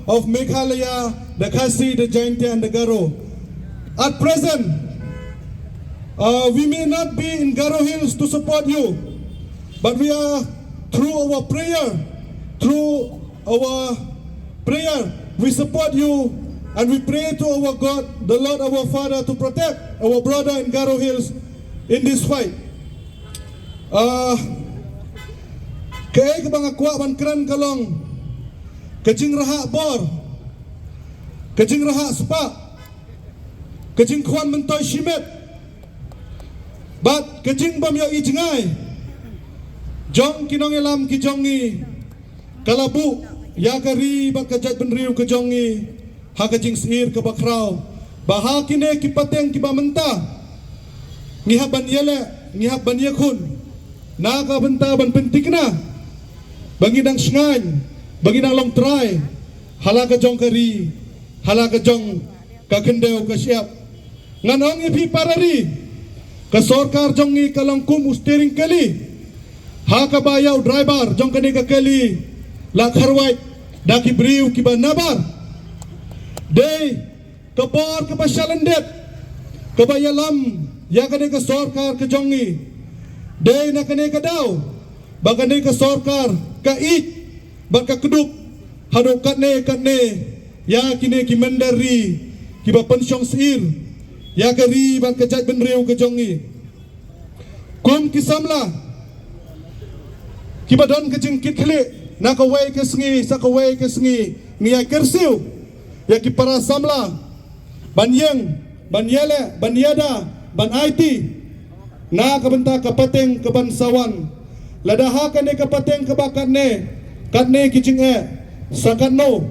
of Meghalaya, the Khasi, the Jaintia and the Garo. At present, we may not be in Garo Hills to support you, but we are through our prayer, we support you, and we pray to our God, the Lord our Father, to protect our brother in Garo Hills in this fight. Kaya kabang akwa ban kran kalong, kajing raha bor, kajing raha spa, kajing kwan mentoy shimet, bat kajing bamyo ijingay, jong kinong elam ki jongi, kalabu, yakari bat kajat benriu ke jongi, ha kajing sir ke bakraw, baha kine ki pateng ki bamenta, ngihap ban yele, ngihap ban yakun, naga benta ban pentik na, bagi nang sngany, bagi nang long try, halaka jong kari, halaka jong kakendeo kasyap, nganong ipi parari, kasorkar jong ni kalangkum ustering kali, hakabayaw driver jong kani kakali, lakharwait, daki briu kiba nabar, day kapor kapasyalandet, kabayalam, yakani kasorkar kajongi, day nakani kadaw, bagani kasorkar kait, baka keduk, hado katne, ya kini kimandari, kiba pensyong sir, ya kari baka jat benriu kajongi, kum kisamla, kiba don kajing kitkli, nakaway kesngi, sakaway kesngi, niya kersiu, ya kipara samla, banyeng, banyele, banyada, ban IT, na kabenta kapateng kebansawan, ladaha kane kapateng kebakat ne, katne kijing sakat no,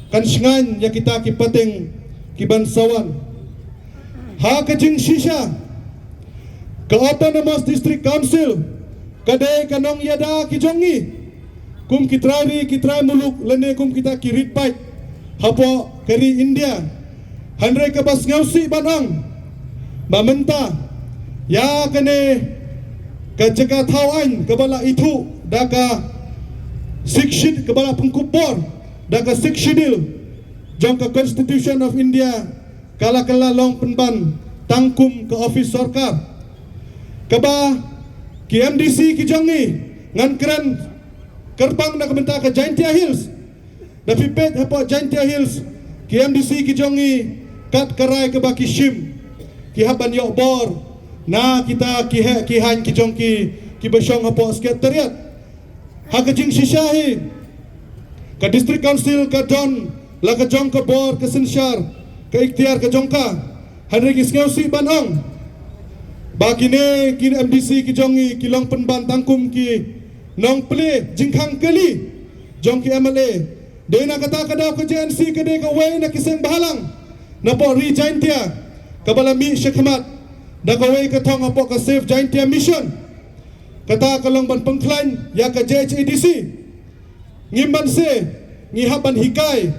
kan sngan ya kita kipateng kibansawan, ha kajing shisha, ke Autonomous District Council, kade kanong yada kijongi, kum kitrai muluk lene kum kita kirit pai, hapo kari India, handre kabas ngausi banang, mamenta, ya kane kajaga tawan kebala itu daka sikshid kebala pengkupor daka sikshidil jangka Constitution of India kala long penban tangkum ke office sarkar keba KMDC kijangi ngan keren kerbang nak benta ke Jaintia Hills tapi pet apa Jaintia Hills KMDC kijangi kat kerai keba kishim kihaban yok bor na kita kihan kijongki kibasyong hapo sekretariat ha kajing shishahi ka district council ka don la ka jong ka bor ka sensyar ka ikhtiar ka jongka hanre kisngausi banong bagine kin MDC kijongi kilong penban tangkum ki nong ple jingkhang kali jongki MLA de na kata kadaw ka JNC kade ka way na kiseng bahalang na po Jaintia kabalami syekhamat dakaway katong apo ka Safe Jaintia Mission kata kalong ban pengklan ya ka JHADC ngimban se ngihaban hikay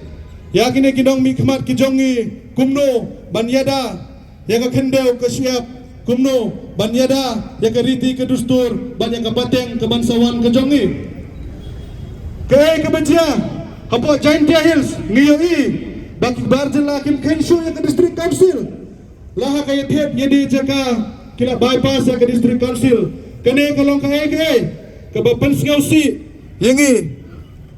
ya kini kinong mikmat kijongi kumno banyada ya ka kendeu ka siap kumno banyada ya ka riti ka dustur banyak ka pateng ka bansawan ka jongi kay kabadya apo Jaintia Hills ngiyoi baki barjan lakim kensyo ya ka district council laha kaya tiap jadi jaka kila bypass ya ke district council kene kalong ka ke bapan ngausi yangi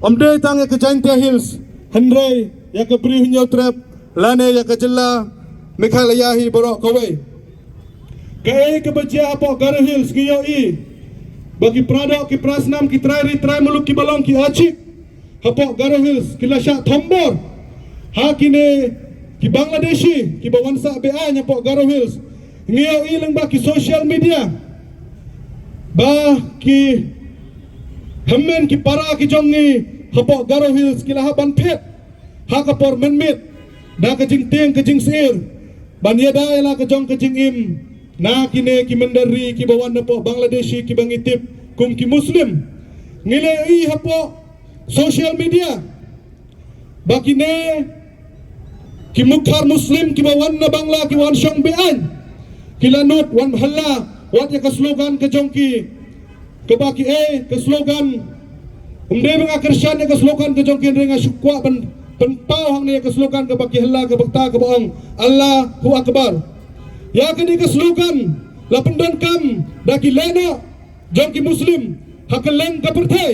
omde tang ya ke Jaintia Hills handrai ya ke bri hunyau trap lane ya ke jella Meghalaya hi borok kawai ke bajia apo Garo Hills ngiyoi bagi pradok ki prasnam ki trai muluk ki balong ki achik hapo Garo Hills kila syak thombor ha kine ki Bangladeshi ki bawansa BA nya po Garo Hills ngiyo ilang ba ki social media ba ki hammen ki para ki jongi hapo Garo Hills ki lahaban pet ha ka por menmit da ka jing teng ka jing sir ban yada ila ka jong ka jing im na kine ki mandari ki bawan na po Bangladeshi ki bangitip kum ki muslim ngile i hapo social media ba kine ki mukhar muslim ki bawan na bangla ki wan syong bean kilanut wan halla wat ya ka slogan ka jongki ke baki ke slogan umde mga Kristyan ya ka slogan ka jongki renga syukwa ban penpau hang ni ke slogan ke baki hela ke bakta ke bohong Allahu Akbar. Ya ke ni ke slogan la pendon kam daki lena jongki muslim hakeleng ke pertai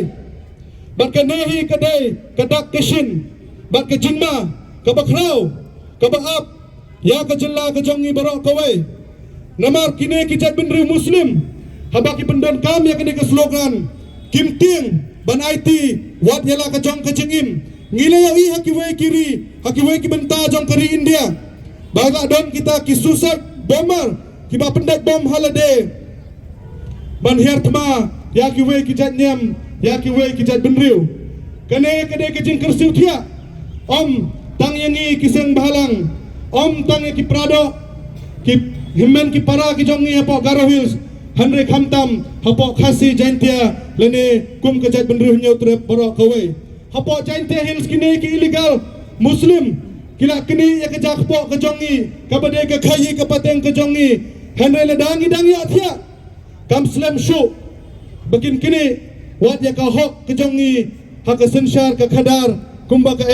bat ke nehi ke dai ke dak keshin bat ke jingma ke bakrau ke baap ya ke jela ke jongi barok kawai namar kini kijat benri muslim habaki pendon kam ya ke ni ke slogan kim ting ban IT wat yala ke jong ke jingim ngile ya i hakiwei kiri hakiwei ki benta jong keri India bagla don kita ki suicide bomber ki ba pendek bom holiday ban her tma ya ki wei ki jat nyam ya ki wei ki jat benriu kane kade ke jing kersiu thia om tang yangi ki seng bahalang om tang ki prado ki himmen ki para ki jongi hapo Garo Hills Henry Khamtam hapo khasi jaintia lene kum ke jat benriu nyau trep borok kawai hapo jaintia hills kini ki illegal muslim kila kini ya ke jakpo ke jongi kabade ke khayi ke pateng ke jongi Henry le dangi athia kam slam show begin kini wat ya ka hok ke jongi hak sensyar ke khadar kumba ke